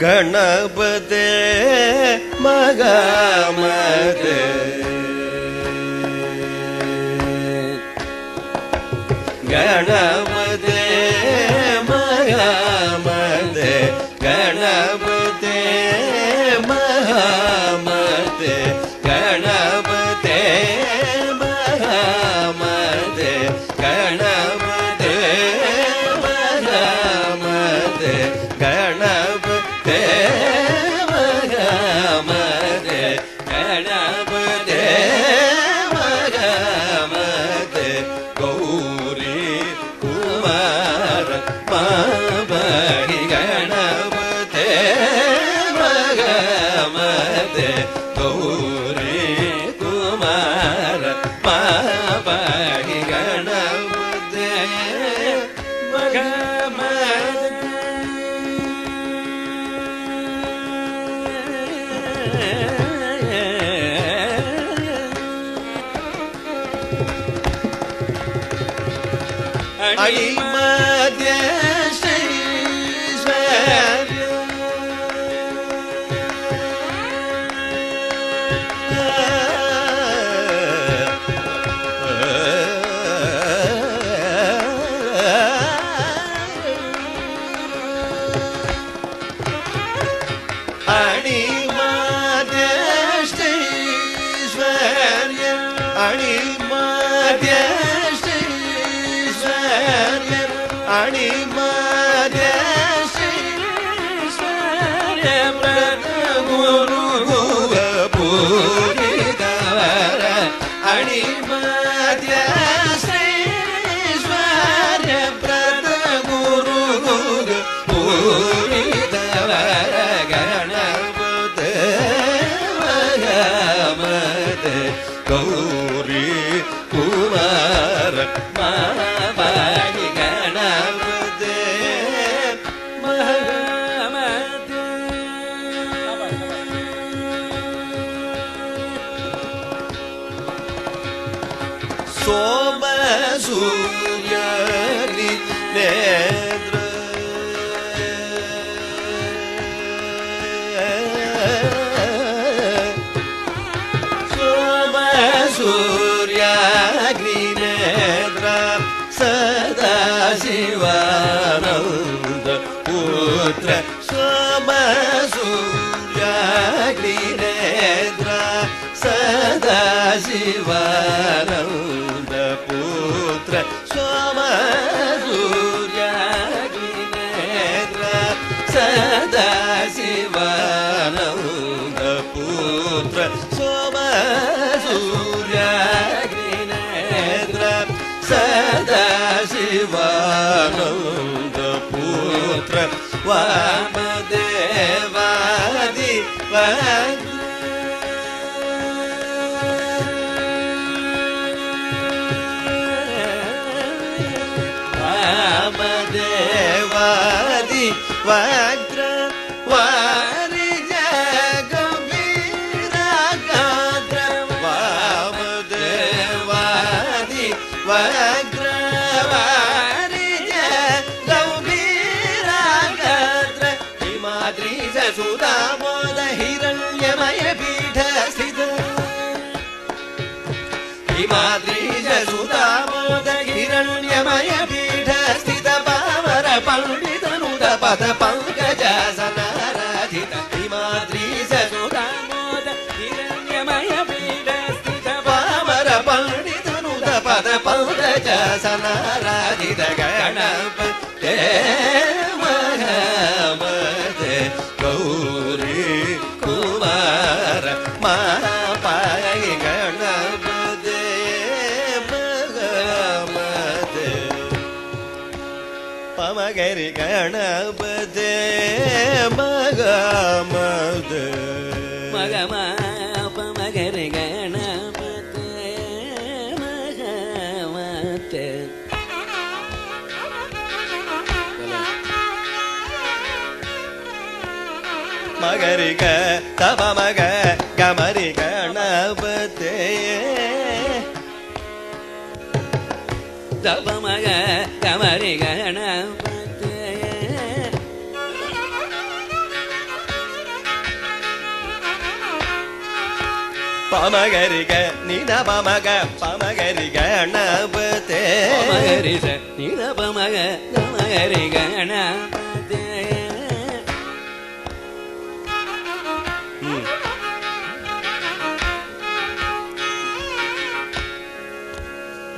ಗಣಪತೆ ಮಗಮತೆ ಗಣಪತೆ ಮಗಮತೆ ಗಣಪತೆ ಮಗಮತೆ ಗಣಪತೆ ಮಗಮತೆ ಗಣಪತೆ ಮಗಮತೆ ಗಣಪತೆ ಮಗಮತೆ ಗಣಪತೆ ಮಗಮತೆ ಗೌರಿ ಕುಮಾರ ಮಾಬರಿ ಗಣಪತೆ ಮಗಮತೆ ಗೌರಿ ಕುಮಾರ ಮಾಬರಿ ಗಣಪತೆ ಅಣಿಮಧ್ಯ ಶ್ರೀಶ್ವರ್ಯ ಅಣಿಮಧ್ಯ ಶ್ರೀಶ್ವರ್ಯ ಅಣಿಮಧ್ಯ ಅಣಿಮಧ್ಯ ಶ್ರೀಶ್ವರ್ಯ ಪ್ರಭ ಗುರು ಪೂರಿದವರ ಅಣಿಮಧ್ಯ ಶ್ರೀಶ್ವರ್ಯ ಪ್ರಭ ಗುರು ಪೂರಿದವರ ಗಣಪತೆ ಮಗಮತೆ ಗೌರಿ ಕುಮಾರ ಮಾಬರಿ ಗಣಪತೆ ಮಗಮತೆ ಸೋಮ ಸೂರ್ಯನಿ ನೇತ್ರ ಸೋಮ ಸೂರ್ಯಾಗ್ನಿ ನೇತ್ರ ಸದಾ ಶಿವಾನಂದ ಪುತ್ರ ಸೋಮ ಸೂರ್ಯಾಗ್ನಿ ನೇತ್ರ ಸದಾ ಶಿವಾನಂದ ಪುತ್ರ ಸೋಮ ಸೂರ್ಯಾಗ್ನಿ ನೇತ್ರ ಸದಾ ಶಿವಾನಂದ ಪುತ್ರ ಸೋಮ ಸೂರ್ಯಾಗ್ನಿ ನೇತ್ರ ಸದಾ ಶಿವಾನಂದ ಪುತ್ರ ವಾಮದೇವಾದಿ ವಾಮದೇವಾದಿ ವಜ್ರ ವಾರಿಜ ಗಂಭೀರ ಗಾತ್ರ ವಾಮದೇವಾದಿ ವಜ್ರ ವಾರಿಜ ಗಂಭೀರ ಗಾತ್ರ ಹಿಮಾದ್ರೀಶ ಸುಧಾಮೋದ ಹಿರಣ್ಯಮಯ ಪೀಠ ಸ್ಥಿತ ಹಿಮಾದ್ರೀಶ ಸುಧಾಮೋದ ಹಿರಣ್ಯಮಯ ಪೀಠ ಸ್ಥಿತ ಪಾವರ ಪಂಡಿತನುದ ಪದ ಪಂಕಜ ಸನಾರಾಧಿತ ಹಿಮಾದ್ರೀಶ ಸುಧಾಮೋದ ಹಿರಣ್ಯಮಯ ಪೀಠ ಸ್ಥಿತ ಪಾವರ ಪಂಡಿತನುದ ಪದ ಪಂಕಜ ಸನಾರಾಧಿತ ಗಣಪತೆ ಮಗಮತೆ ಗೌರಿ ಕುಮಾರ ಮಾಪಾಯಿ ಗಣಪತೆ ಮಗಮತೆ ಪಮಗರಿ ಗಣಪತೆ ಮಗಮತೆ ಮಗಮ ಪಮಗರಿ ಗಣಪತೆ ಮಗಮತೆ ಮಗರಿಗ ತಪ ಮಗ ಗಮರಿ ಗಣಪತೆ ತಪ ಮಗ ಗಮರಿ ಗಣಪತೆ பமகரி க நித பமக பமகரி கணபதே பமகரி ச நித பமக பமகரி கணபதே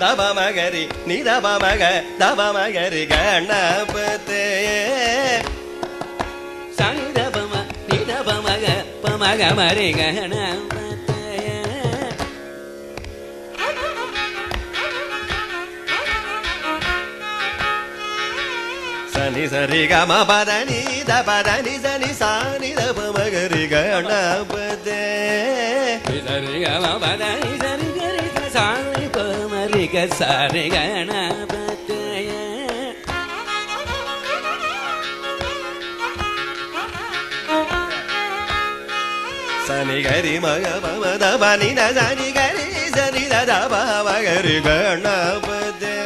தபமகரி நித பமக தபமகரி கணபதே சனித பம நித பமக பமக மரி கணபதே சனி சரி கம பதனி தபதனி சனி சானி தபமகரி கணபதே சரி கம பதனி சரி கரி சானி பமரி க சரி கணபதே சனி கரி மக பம தபனி த சனி கரி சரி தபமகரி கணபதே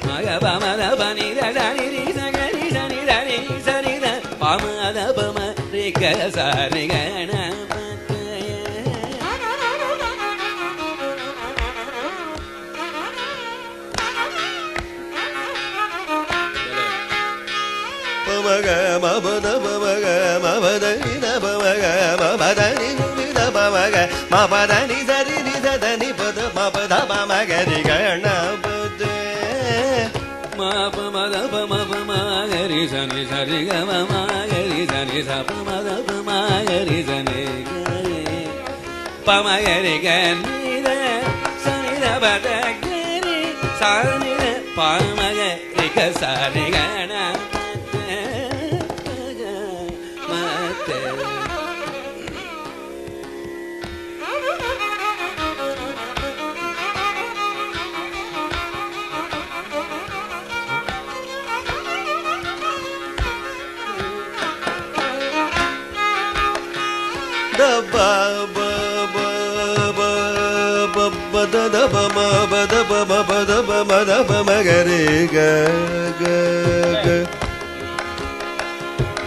மக பம தபனி த சனி ரி சகரி சனி ரி சரி த பம தபம ரி க சரி கணபதே பமக மபத பமக மபதனி தபமக மபதனி நித பமக மபதனி சரி நித தனி பத மபத பமகரி கணபதே பம தபம பமகரி சனி சரி க பமகரி சனி ச பம தபம கரி சனி பமகரி க நித சனி த பத கரி சனி த பமகரி க சரி கணபதே மதே தப ப ப ப ப த தப ம ப தப ம ப தப ம தப மகரி க க க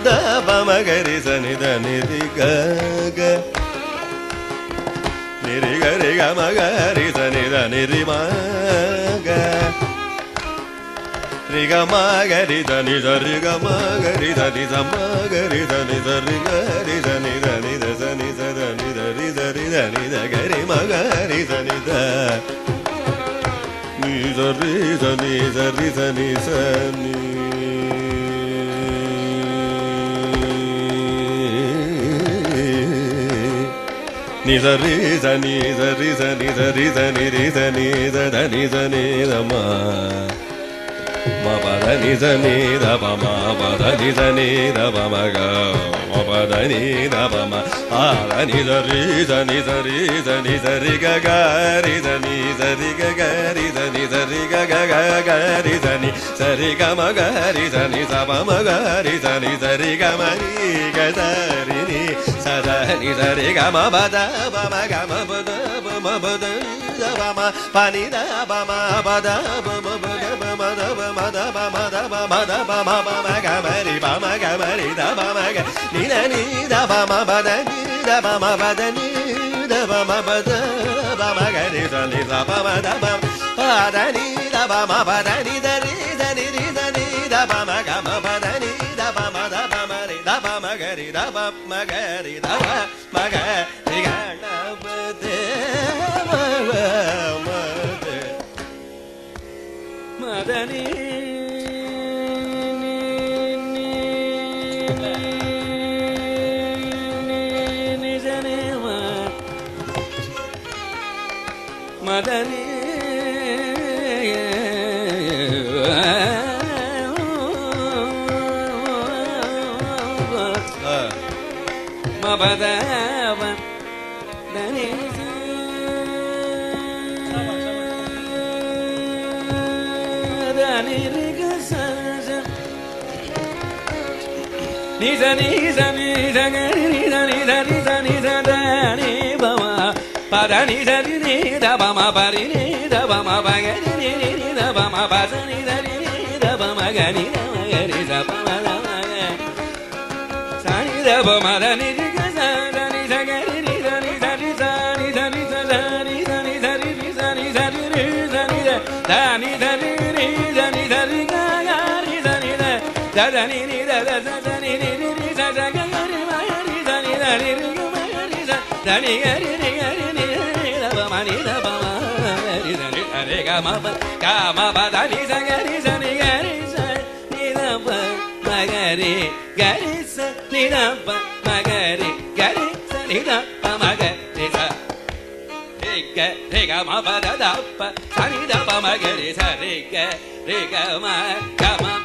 தப மகரி சனி தனி ரி க க நிரி கரி க மகரி சனி தனி ரி ம க ரி க மகரி தனி சரி க மகரி தனி ச மகரி தனி சரி கரி தனி தனி த சனி த தனி தரி தரி தனி த கரி மகரி தனி த நீ சரி சனி சரி சனி சனி ni sari sani sari sani sari sani ri sani da ni sani da ma pa da ni sani da pa ma pa da ni sani da pa ma ga ma pa da ni da pa ma pa da ni sari sani sari sani sari ga ga ri sani sari ga ga ri sani sari ga ga ga ga ri sani sari ga ma ga ri sani sa pa ma ga ri sani sari ga ma ri ga sari ni sa da ni sari ga ma ba da ba ma ga ma ba da ni da ba ma pa ni da ba ma ba da ba ma ba da ba ma da ba ma da ba ma da ba ma da ba ma ba ma ga ma ri ba ma ga ma ri da ba ma ga ni da ba ma ba da ni da ba ma ba da ni da ba ma ba da ba ma ga ri da ni da ba ma da ba pa da ni da ba ma ba da ni da ri da ni ri da ni da ba ma ga ma ba da ni da ba ma da ba ma ri da ba ma ga ri da ba ma ga ri da ba ma ga ri ga na ba de ma de மதனி மதனி மபதவ தனி தனி ரிக சஜ நிச நிச நிச கரி நிச நிச நிச நிச தனி பவ பதனி சரி நீ தபம பரி நீ தபம பகரி நீ நீ தபம பசனி சரி நீ தபம கரி கரி தபம சனி தபம தனி ரிக சனி சகரி நீ சனி சனி சனி சனி దని ని ద దని ని ని ని స స గ రి మ రి ద ని ద రి రి మ రి ద దని గ రి రి గ రి ని ద ప మ ని ద ప మ రి ద ని రే గ మ ప ద ని స గ రి స ని గ రి స ని ద ప మ గ రి గ రి స ని ద ప మ గ రి గ రి స ని ద ప మ గ రి స रे ग म प द द प स नि द प म ग रे स रे ग म